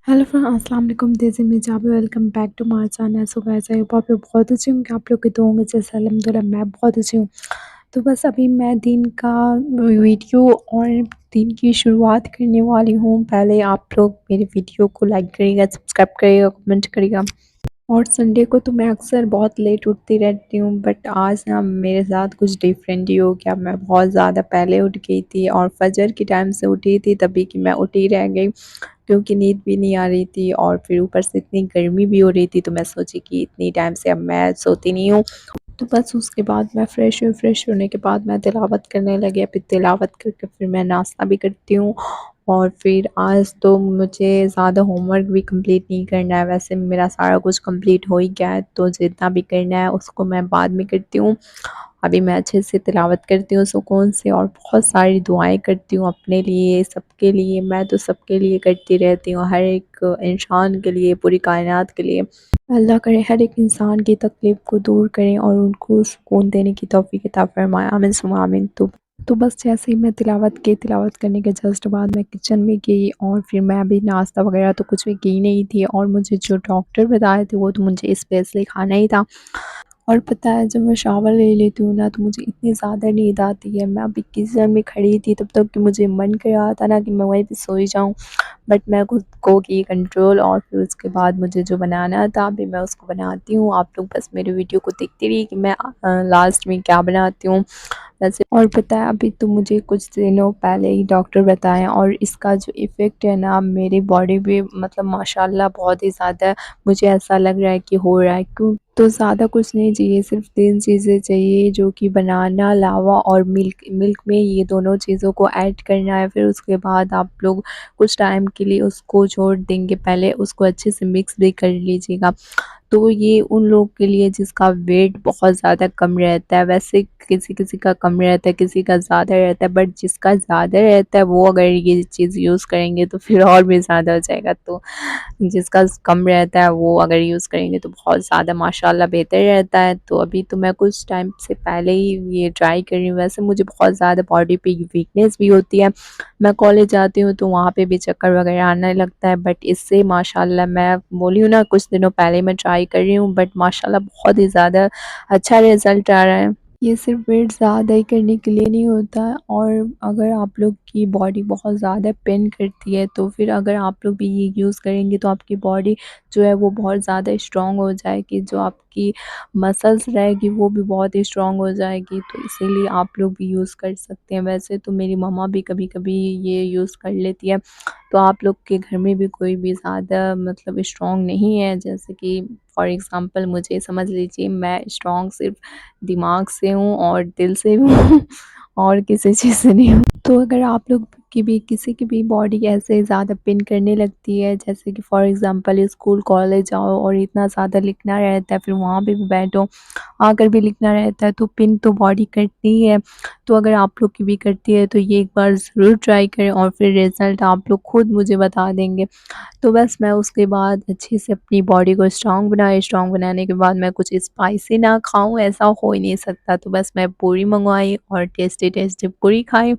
Hello friend अस्सलाम वालेकुम this is Mijab welcome back to my channel. So guys I hope आप लोग बहुत अच्छे होंगे। आप लोग के दुआओं में जैसे अल्हम्दुलिल्लाह मैं बहुत अच्छी हूँ। तो बस अभी मैं दिन का वीडियो और दिन की शुरुआत करने वाली हूँ। पहले आप लोग मेरे वीडियो को लाइक करिएगा, सब्सक्राइब करिएगा, कमेंट करिएगा। और संडे को तो मैं अक्सर बहुत लेट उठती रहती हूँ, बट आज ना मेरे साथ कुछ डिफरेंट ही हो गया। मैं बहुत ज़्यादा पहले उठ गई थी और फजर के टाइम से उठी थी, तभी कि मैं उठी रह गई क्योंकि नींद भी नहीं आ रही थी और फिर ऊपर से इतनी गर्मी भी हो रही थी। तो मैं सोची कि इतनी टाइम से अब मैं सोती नहीं हूँ। तो बस उसके बाद मैं फ़्रेश हुई, फ़्रेश होने के बाद मैं तिलावत करने लगी। फिर तिलावत करके फिर मैं नाश्ता भी करती हूँ। और फिर आज तो मुझे ज़्यादा होमवर्क भी कंप्लीट नहीं करना है, वैसे मेरा सारा कुछ कंप्लीट हो ही गया है, तो जितना भी करना है उसको मैं बाद में करती हूँ। अभी मैं अच्छे से तिलावत करती हूँ सुकून से और बहुत सारी दुआएं करती हूँ अपने लिए, सबके लिए। मैं तो सबके लिए करती रहती हूँ, हर एक इंसान के लिए, पूरी कायनात के लिए। अल्लाह करे हर एक इंसान की तकलीफ़ को दूर करें और उनको सुकून देने की तौफ़ीक अता फ़रमाए। आमीन सुम्मा आमीन। तो बस जैसे ही मैं तिलावत करने के जस्ट बाद मैं किचन में गई और फिर मैं अभी नाश्ता वग़ैरह तो कुछ भी की नहीं थी, और मुझे जो डॉक्टर बताए थे वो तो मुझे स्पेशली खाना ही था। और पता है जब मैं शावर ले लेती हूँ ना तो मुझे इतनी ज़्यादा नींद आती है। मैं अभी किचन में खड़ी थी तब तक कि मुझे मन कर रहा था ना कि मैं वहीं पे सो ही जाऊँ, बट मैं खुद को की कंट्रोल, और फिर उसके बाद मुझे जो बनाना था अभी मैं उसको बनाती हूँ। आप लोग बस मेरे वीडियो को देखते रहिए कि मैं लास्ट में क्या बनाती हूँ वैसे। और पता है अभी तो मुझे कुछ दिनों पहले ही डॉक्टर बताएं, और इसका जो इफ़ेक्ट है ना मेरी बॉडी पे, मतलब माशाल्लाह बहुत ही ज़्यादा मुझे ऐसा लग रहा है कि हो रहा है। क्यों तो ज़्यादा कुछ नहीं चाहिए, सिर्फ 3 चीज़ें चाहिए, जो कि बनाना, लावा और मिल्क। मिल्क में ये दोनों चीज़ों को ऐड करना है। फिर उसके बाद आप लोग कुछ टाइम के लिए उसको छोड़ देंगे, पहले उसको अच्छे से मिक्स भी कर लीजिएगा। तो ये उन लोग के लिए जिसका वेट बहुत ज़्यादा कम रहता है, वैसे किसी-किसी का कम रहता है, किसी का ज़्यादा रहता है, बट जिसका ज़्यादा रहता है वो अगर ये चीज़ यूज़ करेंगे तो फिर और भी ज़्यादा हो जाएगा। तो जिसका कम रहता है वो अगर यूज़ करेंगे तो बहुत ज़्यादा माशाल्लाह बेहतर रहता है। तो अभी तो मैं कुछ टाइम से पहले ही ये ट्राई कर रही हूँ। वैसे मुझे बहुत ज़्यादा बॉडी पे वीकनेस भी होती है, मैं कॉलेज जाती हूँ तो वहाँ पे भी चक्कर वगैरह आने लगता है, बट इससे माशाल्लाह मैं बोली हूँ ना कुछ दिनों पहले मैं ट्राई कर रही हूँ, बट माशाल्लाह बहुत ही ज़्यादा अच्छा रिज़ल्ट आ रहा है। ये सिर्फ वेट ज़्यादा ही करने के लिए नहीं होता है, और अगर आप लोग की बॉडी बहुत ज़्यादा पेन करती है तो फिर अगर आप लोग भी ये यूज़ करेंगे तो आपकी बॉडी जो है वो बहुत ज़्यादा स्ट्रॉन्ग हो जाएगी, जो आपकी मसल्स रहेगी वो भी बहुत ही स्ट्रॉन्ग हो जाएगी। तो इसीलिए आप लोग भी यूज़ कर सकते हैं। वैसे तो मेरी मम्मा भी कभी-कभी ये यूज़ कर लेती है। तो आप लोग के घर में भी कोई भी ज़्यादा मतलब स्ट्रॉन्ग नहीं है, जैसे कि फॉर एग्ज़ाम्पल मुझे समझ लीजिए, मैं स्ट्रॉन्ग सिर्फ़ दिमाग से हूँ और दिल से भी हूँ और किसी चीज़ से नहीं हूँ। तो अगर आप लोग की भी किसी की भी बॉडी ऐसे ज़्यादा पेन करने लगती है, जैसे कि फॉर एग्ज़ाम्पल स्कूल कॉलेज जाओ और इतना ज़्यादा लिखना रहता है, फिर वहाँ पे भी बैठो, आकर भी लिखना रहता है, तो पिन तो बॉडी करती ही है। तो अगर आप लोग की भी करती है तो ये एक बार ज़रूर ट्राई करें और फिर रिज़ल्ट आप लोग खुद मुझे बता देंगे। तो बस मैं उसके बाद अच्छे से अपनी बॉडी को स्ट्रॉन्ग बनाई, स्ट्रॉन्ग बनाने के बाद मैं कुछ स्पाइसी ना खाऊँ ऐसा हो ही नहीं सकता। तो बस मैं पूरी मंगवाई और टेस्टी-टेस्टी पूरी खाई।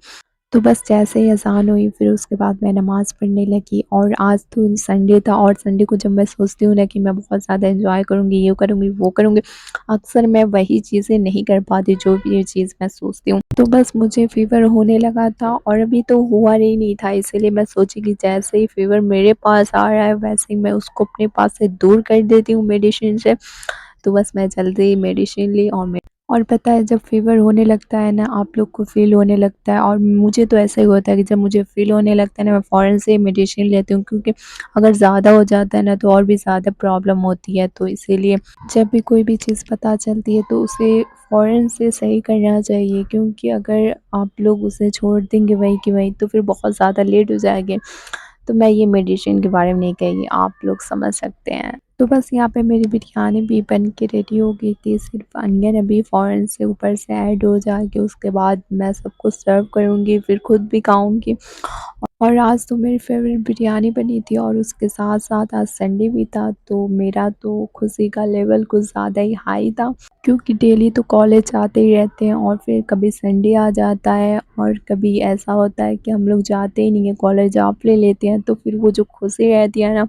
तो बस जैसे ही अज़ान हुई फिर उसके बाद मैं नमाज़ पढ़ने लगी, और आज तो संडे था, और संडे को जब मैं सोचती हूँ ना कि मैं बहुत ज़्यादा एंजॉय करूँगी, ये करूँगी, वो करूँगी, अक्सर मैं वही चीज़ें नहीं कर पाती जो भी ये चीज़ मैं सोचती हूँ। तो बस मुझे फ़ीवर होने लगा था और अभी तो हुआ ही नहीं था, इसीलिए मैं सोची कि जैसे ही फ़ीवर मेरे पास आ रहा है वैसे ही मैं उसको अपने पास से दूर कर देती हूँ मेडिसिन से। तो बस मैं जल्दी मेडिसिन ली, और पता है जब फ़ीवर होने लगता है ना आप लोग को फ़ील होने लगता है, और मुझे तो ऐसा ही होता है कि जब मुझे फ़ील होने लगता है ना मैं फ़ौरन से मेडिसिन लेती हूँ, क्योंकि अगर ज़्यादा हो जाता है ना तो और भी ज़्यादा प्रॉब्लम होती है। तो इसीलिए जब भी कोई भी चीज़ पता चलती है तो उसे फ़ौरन से सही करना चाहिए, क्योंकि अगर आप लोग उसे छोड़ देंगे वहीं की वहीं तो फिर बहुत ज़्यादा लेट हो जाएँगे। तो मैं ये मेडिसिन के बारे में नहीं कही, आप लोग समझ सकते हैं। तो बस यहाँ पे मेरी बिरयानी भी बन के रेडी हो गई थी, सिर्फ़ अनियन अभी फ़ौरन से ऊपर से ऐड हो जाके उसके बाद मैं सबको सर्व करूँगी, फिर खुद भी खाऊँगी। और आज तो मेरी फ़ेवरेट बिरयानी बनी थी, और उसके साथ-साथ आज संडे भी था, तो मेरा तो खुशी का लेवल कुछ ज़्यादा ही हाई था, क्योंकि डेली तो कॉलेज जाते ही रहते हैं और फिर कभी संडे आ जाता है और कभी ऐसा होता है कि हम लोग जाते ही नहीं हैं कॉलेज, आप ले लेते हैं, तो फिर वो जो खुशी रहती है ना,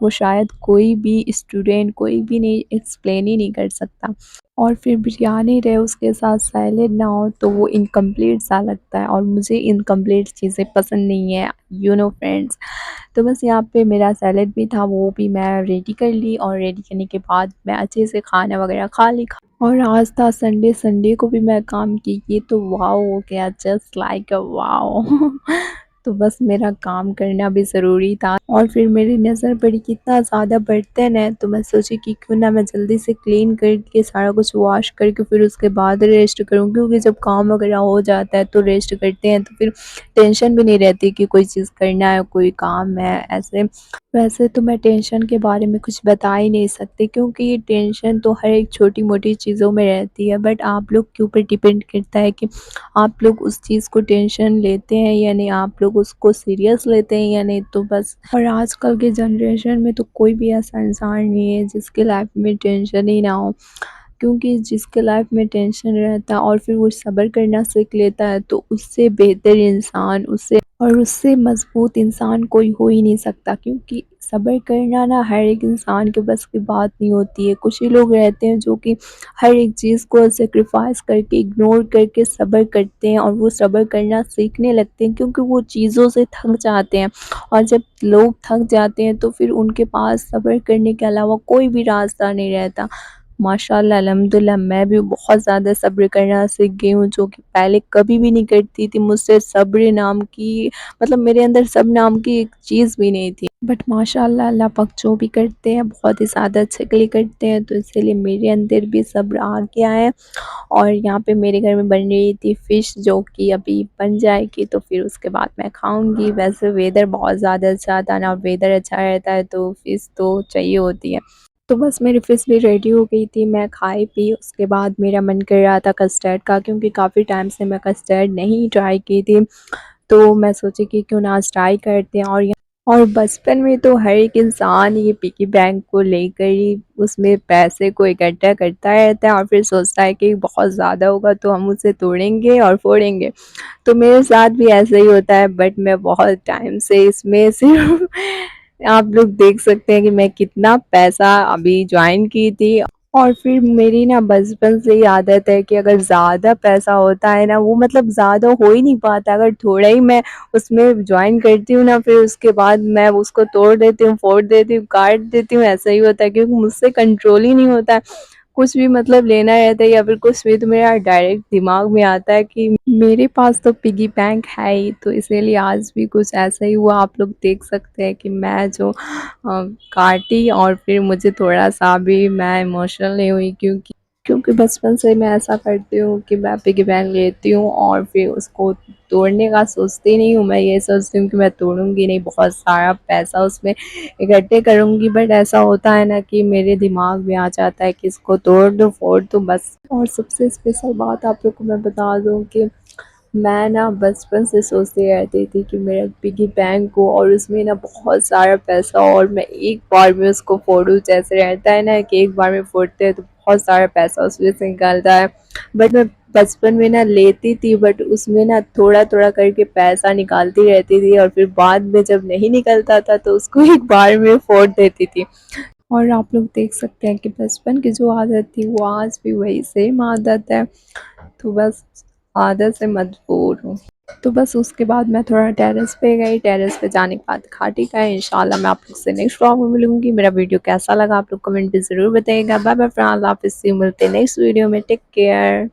वो शायद कोई भी स्टूडेंट, कोई भी नहीं एक्सप्लेन ही नहीं कर सकता। और फिर बिरयानी रहे उसके साथ सैलेड ना हो तो वो इनकम्प्लीट सा लगता है, और मुझे इनकम्प्लीट चीज़ें पसंद नहीं है, फ्रेंड्स। तो बस यहाँ पे मेरा सैलेड भी था, वो भी मैं रेडी कर ली, और रेडी करने के बाद मैं अच्छे से खाना वगैरह खा ली। और आज था संडे, संडे को भी मैं काम की तो वाओ हो गया, जस्ट लाइक अ वाओ। तो बस मेरा काम करना भी ज़रूरी था, और फिर मेरी नज़र पड़ी कि इतना ज़्यादा बर्तन है, तो मैं सोची कि क्यों ना मैं जल्दी से क्लीन करके सारा कुछ वॉश करके फिर उसके बाद रेस्ट करूँ, क्योंकि जब काम वगैरह हो जाता है तो रेस्ट करते हैं तो फिर टेंशन भी नहीं रहती कि कोई चीज़ करना है, कोई काम है ऐसे। वैसे तो मैं टेंशन के बारे में कुछ बता ही नहीं सकती, क्योंकि ये टेंशन तो हर एक छोटी-मोटी चीज़ों में रहती है, बट आप लोग के ऊपर डिपेंड करता है कि आप लोग उस चीज़ को टेंशन लेते हैं या नहीं, आप लोग उसको सीरियस लेते हैं या नहीं, तो बस। और आजकल के जनरेशन में तो कोई भी ऐसा इंसान नहीं है जिसके लाइफ में टेंशन ही ना हो, क्योंकि जिसके लाइफ में टेंशन रहता है और फिर वो सब्र करना सीख लेता है, तो उससे बेहतर इंसान, उससे मजबूत इंसान कोई हो ही नहीं सकता, क्योंकि सब्र करना ना हर एक इंसान के बस की बात नहीं होती है। कुछ ही लोग रहते हैं जो कि हर एक चीज़ को सेक्रीफाइस करके, इग्नोर करके सब्र करते हैं, और वो सब्र करना सीखने लगते हैं, क्योंकि वो चीज़ों से थक जाते हैं। और जब लोग थक जाते हैं तो फिर उनके पास सब्र करने के अलावा कोई भी रास्ता नहीं रहता। माशाअल्लाह, अल्हम्दुलिल्लाह, मैं भी बहुत ज़्यादा सब्र करना सीख गई हूँ, जो कि पहले कभी भी नहीं करती थी। मुझसे सब्र नाम की, मतलब मेरे अंदर सब्र नाम की एक चीज़ भी नहीं थी। बट माशाअल्लाह, अल्लाह पाक जो भी करते हैं बहुत ही ज़्यादा अच्छे के लिए करते हैं, तो इसीलिए मेरे अंदर भी सब्र आ गया है। और यहाँ पे मेरे घर में बन रही थी फ़िश, जो कि अभी बन जाएगी तो फिर उसके बाद मैं खाऊँगी। वैसे वेदर बहुत ज़्यादा अच्छा था ना, वेदर अच्छा रहता है तो फ़िश तो चाहिए होती है। तो बस मेरी फ़िश भी रेडी हो गई थी, मैं खाई पी, उसके बाद मेरा मन कर रहा था कस्टर्ड का, क्योंकि काफ़ी टाइम से मैं कस्टर्ड नहीं ट्राई की थी। तो मैं सोची कि क्यों ना आज ट्राई करते हैं। और बचपन में तो हर एक इंसान ये पिगी बैंक को लेकर ही उसमें पैसे को इकट्ठा करता रहता है, और फिर सोचता है कि बहुत ज़्यादा होगा तो हम उसे तोड़ेंगे और फोड़ेंगे। तो मेरे साथ भी ऐसा ही होता है, बट मैं बहुत टाइम से इसमें सिर्फ आप लोग देख सकते हैं कि मैं कितना पैसा अभी ज्वाइन की थी। और फिर मेरी ना बचपन से ही आदत है कि अगर ज़्यादा पैसा होता है ना, वो मतलब ज़्यादा हो ही नहीं पाता, अगर थोड़ा ही मैं उसमें ज्वाइन करती हूँ ना, फिर उसके बाद मैं उसको तोड़ देती हूँ, फोड़ देती हूँ, काट देती हूँ, ऐसा ही होता है, क्योंकि मुझसे कंट्रोल ही नहीं होता है। कुछ भी मतलब लेना रहता है या फिर कुछ भी, तो मेरा डायरेक्ट दिमाग में आता है कि मेरे पास तो पिगी बैंक है ही, तो इसीलिए आज भी कुछ ऐसा ही हुआ। आप लोग देख सकते हैं कि मैं जो काटी, और फिर मुझे थोड़ा-सा भी मैं इमोशनल नहीं हुई, क्योंकि बचपन से मैं ऐसा करती हूँ कि मैं पिगी बैंक लेती हूँ और फिर उसको तोड़ने का सोचती नहीं हूँ। मैं ये सोचती हूँ कि मैं तोड़ूँगी नहीं, बहुत सारा पैसा उसमें इकट्ठे करूँगी, बट ऐसा होता है ना कि मेरे दिमाग में आ जाता है कि इसको तोड़ दो, फोड़ दो बस। और सबसे स्पेशल बात आप लोग को मैं बता दूँ कि मैं ना बचपन से सोचती रहती थी कि मेरा पिगी बैंक हो और उसमें ना बहुत सारा पैसा हो, और मैं एक बार में उसको फोड़ूँ। जैसे रहता है ना कि एक बार में फोड़ते हैं तो बहुत सारा पैसा उसमें से निकलता है, बट मैं बचपन में ना लेती थी, बट उसमें ना थोड़ा-थोड़ा करके पैसा निकालती रहती थी, और फिर बाद में जब नहीं निकलता था तो उसको एक बार में फोड़ देती थी। और आप लोग देख सकते हैं कि बचपन की जो आदत थी वो आज भी वही सेम आदत है, तो बस आदत से मजबूर हूँ। तो बस उसके बाद मैं थोड़ा टेरेस पे गई, टेरेस पे जाने के बाद खाटी खाई। इंशाल्लाह मैं आप लोग से नेक्स्ट व्लॉग में मिलूँगी। मेरा वीडियो कैसा लगा आप लोग कमेंट पे ज़रूर बताइएगा। बाय बाय फ्रेंड्स, अल्लाह हाफ़िज़, मिलते हैं नेक्स्ट वीडियो में, टेक केयर।